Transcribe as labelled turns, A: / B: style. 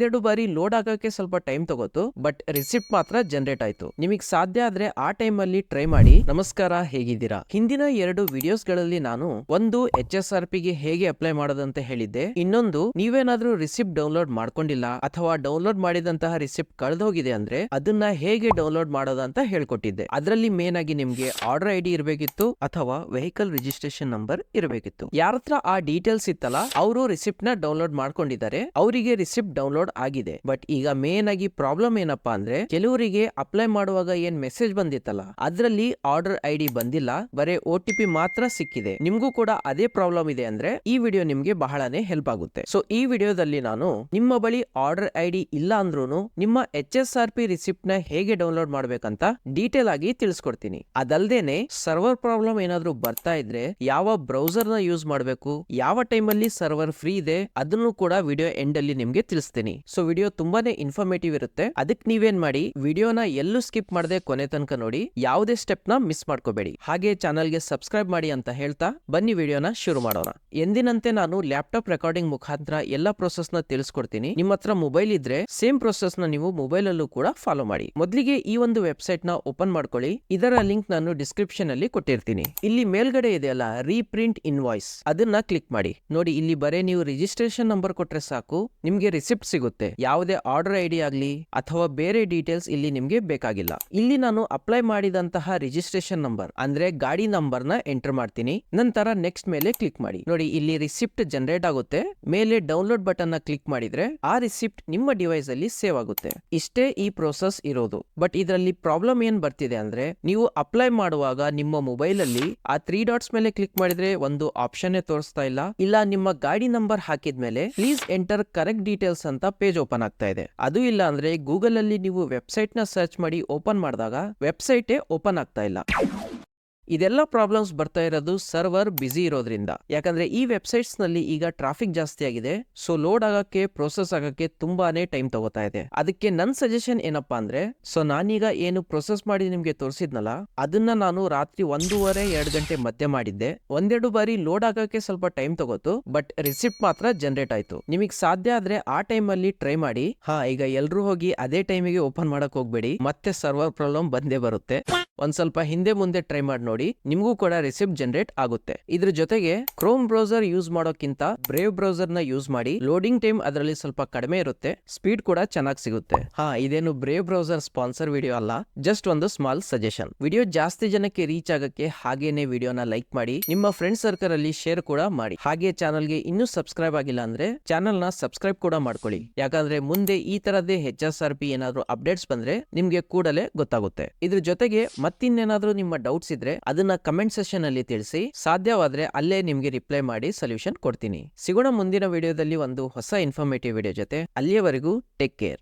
A: 2 ಬಾರಿ ಲೋಡ್ ಆಗಕ್ಕೆ ಸ್ವಲ್ಪ ಟೈಮ್ ತಗೋತು, ಬಟ್ ರಿಸಿಪ್ಟ್ ಮಾತ್ರ ಜನರೇಟ್ ಆಯ್ತು. ನಿಮಗೆ ಸಾಧ್ಯ ಆದ್ರೆ ಆ ಟೈಮ್ ಅಲ್ಲಿ ಟ್ರೈ ಮಾಡಿ. ನಮಸ್ಕಾರ, ಹೇಗಿದ್ದೀರಾ? ಹಿಂದಿನ 2 ವಿಡಿಯೋಸ್ ಗಳಲ್ಲಿ ನಾನು ಒಂದು HSRP ಗೆ ಹೇಗೆ ಅಪ್ಲೈ ಮಾಡೋದಂತ ಹೇಳಿದ್ದೆ. ಇನ್ನೊಂದು, ನೀವೇನಾದ್ರೂ ರಿಸಿಪ್ಟ್ ಡೌನ್ಲೋಡ್ ಮಾಡ್ಕೊಂಡಿಲ್ಲ ಅಥವಾ ಡೌನ್ಲೋಡ್ ಮಾಡಿದಂತಹ ರಿಸಿಪ್ಟ್ ಕಳೆದೋಗಿದೆ ಅಂದ್ರೆ ಅದನ್ನ ಹೇಗೆ ಡೌನ್ಲೋಡ್ ಮಾಡೋದಂತ ಹೇಳ್ಕೊಟ್ಟಿದ್ದೆ. ಅದರಲ್ಲಿ ಮೇನ್ ಆಗಿ ನಿಮ್ಗೆ ಆರ್ಡರ್ ID ಇರಬೇಕಿತ್ತು ಅಥವಾ ವೆಹಿಕಲ್ ರಿಜಿಸ್ಟ್ರೇಷನ್ ನಂಬರ್ ಇರಬೇಕಿತ್ತು. ಯಾರತ್ರ ಆ ಡೀಟೇಲ್ಸ್ ಇತ್ತಲ್ಲ ಅವರು ರಿಸಿಪ್ಟ್ ನ ಡೌನ್ಲೋಡ್ ಮಾಡ್ಕೊಂಡಿದ್ದಾರೆ, ಅವರಿಗೆ ರಿಸಿಪ್ಟ್ ಡೌನ್ಲೋಡ್ ಆಗಿದೆ. ಬಟ್ ಈಗ ಮೇನ್ ಆಗಿ ಪ್ರಾಬ್ಲಮ್ ಏನಪ್ಪಾ ಅಂದ್ರೆ ಕೆಲವರಿಗೆ ಅಪ್ಲೈ ಮಾಡುವಾಗ ಏನ್ ಮೆಸೇಜ್ ಬಂದಿತ್ತಲ್ಲ ಅದ್ರಲ್ಲಿ ಆರ್ಡರ್ ID ಬಂದಿಲ್ಲ, ಬರೇ OTP ಮಾತ್ರ ಸಿಕ್ಕಿದೆ. ನಿಮ್ಗೂ ಕೂಡ ಅದೇ ಪ್ರಾಬ್ಲಮ್ ಇದೆ ಅಂದ್ರೆ ಈ ವಿಡಿಯೋ ನಿಮ್ಗೆ ಬಹಳನೇ ಹೆಲ್ಪ್ ಆಗುತ್ತೆ. ಸೊ ಈ ವಿಡಿಯೋದಲ್ಲಿ ನಾನು ನಿಮ್ಮ ಬಳಿ ಆರ್ಡರ್ ID ಇಲ್ಲ ಅಂದ್ರೂ ನಿಮ್ಮ HSRP ರಿಸಿಪ್ಟ್ ನ ಹೇಗೆ ಡೌನ್ಲೋಡ್ ಮಾಡ್ಬೇಕಂತ ಡೀಟೇಲ್ ಆಗಿ ತಿಳಿಸ್ಕೊಡ್ತೀನಿ. ಅದಲ್ದೇನೆ ಸರ್ವರ್ ಪ್ರಾಬ್ಲಮ್ ಏನಾದ್ರೂ ಬರ್ತಾ ಇದ್ರೆ ಯಾವ ಬ್ರೌಸರ್ ನ ಯೂಸ್ ಮಾಡಬೇಕು, ಯಾವ ಟೈಮ್ ಅಲ್ಲಿ ಸರ್ವರ್ ಫ್ರೀ ಇದೆ ಅದನ್ನು ಕೂಡ ವಿಡಿಯೋ ಎಂಡ್ ಅಲ್ಲಿ ನಿಮ್ಗೆ ತಿಳಿಸ್ತೀನಿ. ಸೊ ವಿಡಿಯೋ ತುಂಬಾನೇ ಇನ್ಫಾರ್ಮೇಟಿವ್ ಇರುತ್ತೆ. ಅದಕ್ಕೆ ನೀವೇನ್ ಮಾಡಿ, ವಿಡಿಯೋನ ಎಲ್ಲೂ ಸ್ಕಿಪ್ ಮಾಡದೆ ಕೊನೆ ತನಕ ನೋಡಿ, ಯಾವುದೇ ಸ್ಟೆಪ್ ನ ಮಿಸ್ ಮಾಡ್ಕೋಬೇಡಿ. ಹಾಗೆ ಚಾನಲ್ ಗೆ ಸಬ್ಸ್ಕ್ರೈಬ್ ಮಾಡಿ ಅಂತ ಹೇಳ್ತಾ ಬನ್ನಿ ವಿಡಿಯೋನ ಶುರು ಮಾಡೋಣ. ಎಂದಿನಂತೆ ನಾನು ಲ್ಯಾಪ್ಟಾಪ್ ರೆಕಾರ್ಡಿಂಗ್ ಮುಖಾಂತರ ಎಲ್ಲ ಪ್ರೊಸೆಸ್ ನ ತಿಳಿಸ್ಕೊಡ್ತೀನಿ. ನಿಮ್ಮ ಹತ್ರ ಮೊಬೈಲ್ ಇದ್ರೆ ಸೇಮ್ ಪ್ರೊಸೆಸ್ ನ ನೀವು ಮೊಬೈಲ್ ಅಲ್ಲೂ ಕೂಡ ಫಾಲೋ ಮಾಡಿ. ಮೊದಲಿಗೆ ಈ ಒಂದು ವೆಬ್ಸೈಟ್ ನ ಓಪನ್ ಮಾಡ್ಕೊಳ್ಳಿ. ಇದರ ಲಿಂಕ್ ನಾನು ಡಿಸ್ಕ್ರಿಪ್ಷನ್ ಅಲ್ಲಿ ಕೊಟ್ಟಿರ್ತೀನಿ. ಇಲ್ಲಿ ಮೇಲ್ಗಡೆ ಇದೆಯಲ್ಲ ರೀಪ್ರಿಂಟ್ ಇನ್ವಾಯ್ಸ್, ಅದನ್ನ ಕ್ಲಿಕ್ ಮಾಡಿ. ನೋಡಿ, ಇಲ್ಲಿ ಬರೇ ನೀವು ರಿಜಿಸ್ಟ್ರೇಷನ್ ನಂಬರ್ ಕೊಟ್ರೆ ಸಾಕು, ನಿಮ್ಗೆ ರಿಸಿಪ್ಟ್ ಸಿಗುತ್ತೆ. ಯಾವುದೇ ಆರ್ಡರ್ ID ಆಗ್ಲಿ ಅಥವಾ ಬೇರೆ ಡೀಟೇಲ್ಸ್ ಇಲ್ಲಿ ನಿಮ್ಗೆ ಬೇಕಾಗಿಲ್ಲ. ಇಲ್ಲಿ ನಾನು ಅಪ್ಲೈ ಮಾಡಿದಂತಹ ರಿಜಿಸ್ಟ್ರೇಷನ್ ನಂಬರ್ ಅಂದ್ರೆ ಗಾಡಿ ನಂಬರ್ ನ ಎಂಟರ್ ಮಾಡ್ತೀನಿ. ನಂತರ ನೆಕ್ಸ್ಟ್ ಮೇಲೆ ಕ್ಲಿಕ್ ಮಾಡಿ. ನೋಡಿ, ಇಲ್ಲಿ ರಿಸಿಪ್ಟ್ ಜನರೇಟ್ ಆಗುತ್ತೆ. ಮೇಲೆ ಡೌನ್ಲೋಡ್ ಬಟನ್ ನ ಕ್ಲಿಕ್ ಮಾಡಿದ್ರೆ ಆ ರಿಸಿಪ್ಟ್ ನಿಮ್ಮ ಡಿವೈಸ್ ಅಲ್ಲಿ ಸೇವ್ ಆಗುತ್ತೆ. ಇಷ್ಟೇ ಈ ಪ್ರೋಸೆಸ್ ಇರೋದು. ಬಟ್ ಇದರಲ್ಲಿ ಪ್ರಾಬ್ಲಮ್ ಏನ್ ಬರ್ತಿದೆ ಅಂದ್ರೆ ನೀವು ಅಪ್ಲೈ ಮಾಡುವಾಗ ನಿಮ್ಮ ಮೊಬೈಲ್ ಅಲ್ಲಿ ಆ 3 ಡಾಟ್ಸ್ ಮೇಲೆ ಕ್ಲಿಕ್ ಮಾಡಿದ್ರೆ ಒಂದು ಆಪ್ಷನ್ ತೋರಿಸ್ತಾ ಇಲ್ಲ ನಿಮ್ಮ ಗಾಡಿ ನಂಬರ್ ಹಾಕಿದ್ಮೇಲೆ ಪ್ಲೀಸ್ ಎಂಟರ್ ಕರೆಕ್ಟ್ ಡೀಟೇಲ್ಸ್ ಅಂತ ಪೇಜ್ ಓಪನ್ ಆಗ್ತಾ ಇದೆ. ಅದು ಇಲ್ಲ ಅಂದ್ರೆ ಗೂಗಲ್ ಅಲ್ಲಿ ನೀವು ವೆಬ್ಸೈಟ್ ನ ಸರ್ಚ್ ಮಾಡಿ ಓಪನ್ ಮಾಡಿದಾಗ ವೆಬ್ಸೈಟೇ ಓಪನ್ ಆಗ್ತಾ ಇಲ್ಲ. ಇದೆಲ್ಲ ಪ್ರಾಬ್ಲಮ್ಸ್ ಬರ್ತಾ ಇರೋದು ಸರ್ವರ್ ಬಿಸಿ ಇರೋದ್ರಿಂದ. ಯಾಕಂದ್ರೆ ಈ ವೆಬ್ಸೈಟ್ಸ್ ನಲ್ಲಿ ಈಗ ಟ್ರಾಫಿಕ್ ಜಾಸ್ತಿ ಆಗಿದೆ. ಸೊ ಲೋಡ್ ಆಗಕ್ಕೆ, ಪ್ರೋಸೆಸ್ ಆಗಕ್ಕೆ ತುಂಬಾನೇ ಟೈಮ್ ತಗೋತಾ ಇದೆ. ಅದಕ್ಕೆ ನನ್ ಸಜೆಷನ್ ಏನಪ್ಪಾ ಅಂದ್ರೆ, ಸೊ ನಾನೀಗ ಏನು ಪ್ರೋಸೆಸ್ ಮಾಡಿ ನಿಮ್ಗೆ ತೋರಿಸಿದ್ನಲ್ಲ ಅದನ್ನ ನಾನು ರಾತ್ರಿ 1:30-2 ಗಂಟೆ ಮಧ್ಯೆ ಮಾಡಿದ್ದೆ. 1-2 ಬಾರಿ ಲೋಡ್ ಆಗಕ್ಕೆ ಸ್ವಲ್ಪ ಟೈಮ್ ತಗೋತು, ಬಟ್ ರಿಸಿಪ್ಟ್ ಮಾತ್ರ ಜನರೇಟ್ ಆಯ್ತು. ನಿಮಗೆ ಸಾಧ್ಯ ಆದ್ರೆ ಆ ಟೈಮ್ ಅಲ್ಲಿ ಟ್ರೈ ಮಾಡಿ. ಈಗ ಎಲ್ರು ಹೋಗಿ ಅದೇ ಟೈಮಿಗೆ ಓಪನ್ ಮಾಡಕ್ ಹೋಗ್ಬೇಡಿ, ಮತ್ತೆ ಸರ್ವರ್ ಪ್ರಾಬ್ಲಮ್ ಬಂದೇ ಬರುತ್ತೆ. ಒಂದ್ ಸ್ವಲ್ಪ ಹಿಂದೆ ಮುಂದೆ ಟ್ರೈ ಮಾಡಿ ನೋಡಿ, ನಿಮ್ಗೂ ಕೂಡ ರಿಸಿಪ್ಟ್ ಜನರೇಟ್ ಆಗುತ್ತೆ. ಇದ್ರ ಜೊತೆಗೆ ಕ್ರೋಮ್ ಬ್ರೌಸರ್ ಯೂಸ್ ಮಾಡೋಕ್ಕಿಂತ ಬ್ರೇವ್ ಬ್ರೌಸರ್ ನ ಯೂಸ್ ಮಾಡಿ. ಲೋಡಿಂಗ್ ಟೈಮ್ ಅದರಲ್ಲಿ ಸ್ವಲ್ಪ ಕಡಿಮೆ ಇರುತ್ತೆ, ಸ್ಪೀಡ್ ಕೂಡ ಚೆನ್ನಾಗಿ ಸಿಗುತ್ತೆ. ಇದೇನು ಬ್ರೇವ್ ಬ್ರೌಸರ್ ಸ್ಪಾನ್ಸರ್ ವಿಡಿಯೋ ಅಲ್ಲ, ಜಸ್ಟ್ ಒಂದು ಸ್ಮಾಲ್ ಸಜೆಷನ್. ವಿಡಿಯೋ ಜಾಸ್ತಿ ಜನಕ್ಕೆ ರೀಚ್ ಆಗಕ್ಕೆ ಹಾಗೇನೆ ವಿಡಿಯೋನ ಲೈಕ್ ಮಾಡಿ, ನಿಮ್ಮ ಫ್ರೆಂಡ್ ಸರ್ಕಲ್ ಅಲ್ಲಿ ಶೇರ್ ಕೂಡ ಮಾಡಿ. ಹಾಗೆ ಚಾನಲ್ ಗೆ ಇನ್ನೂ ಸಬ್ಸ್ಕ್ರೈಬ್ ಆಗಿಲ್ಲ ಅಂದ್ರೆ ಚಾನಲ್ ನ ಸಬ್ಸ್ಕ್ರೈಬ್ ಕೂಡ ಮಾಡ್ಕೊಳ್ಳಿ. ಯಾಕಂದ್ರೆ ಮುಂದೆ ಈ ತರದೇ HSRP ಏನಾದ್ರೂ ಅಪ್ಡೇಟ್ಸ್ ಬಂದ್ರೆ ನಿಮ್ಗೆ ಕೂಡಲೇ ಗೊತ್ತಾಗುತ್ತೆ. ಇದ್ರ ಜೊತೆಗೆ ಮತ್ತಿನ್ನೇನಾದ್ರೂ ನಿಮ್ಮ ಡೌಟ್ಸ್ ಇದ್ರೆ ಅದನ್ನ ಕಮೆಂಟ್ ಸೆಕ್ಷನ್ ಅಲ್ಲಿ ತಿಳಿಸಿ. ಸಾಧ್ಯವಾದ್ರೆ ಅಲ್ಲೇ ನಿಮ್ಗೆ ರಿಪ್ಲೈ ಮಾಡಿ ಸೊಲ್ಯೂಷನ್ ಕೊಡ್ತೀನಿ. ಸಿಗೋಣ ಮುಂದಿನ ವಿಡಿಯೋದಲ್ಲಿ ಒಂದು ಹೊಸ ಇನ್ಫಾರ್ಮೇಟಿವ್ ವಿಡಿಯೋ ಜೊತೆ. ಅಲ್ಲಿಯವರೆಗೂ ಟೇಕ್ ಕೇರ್.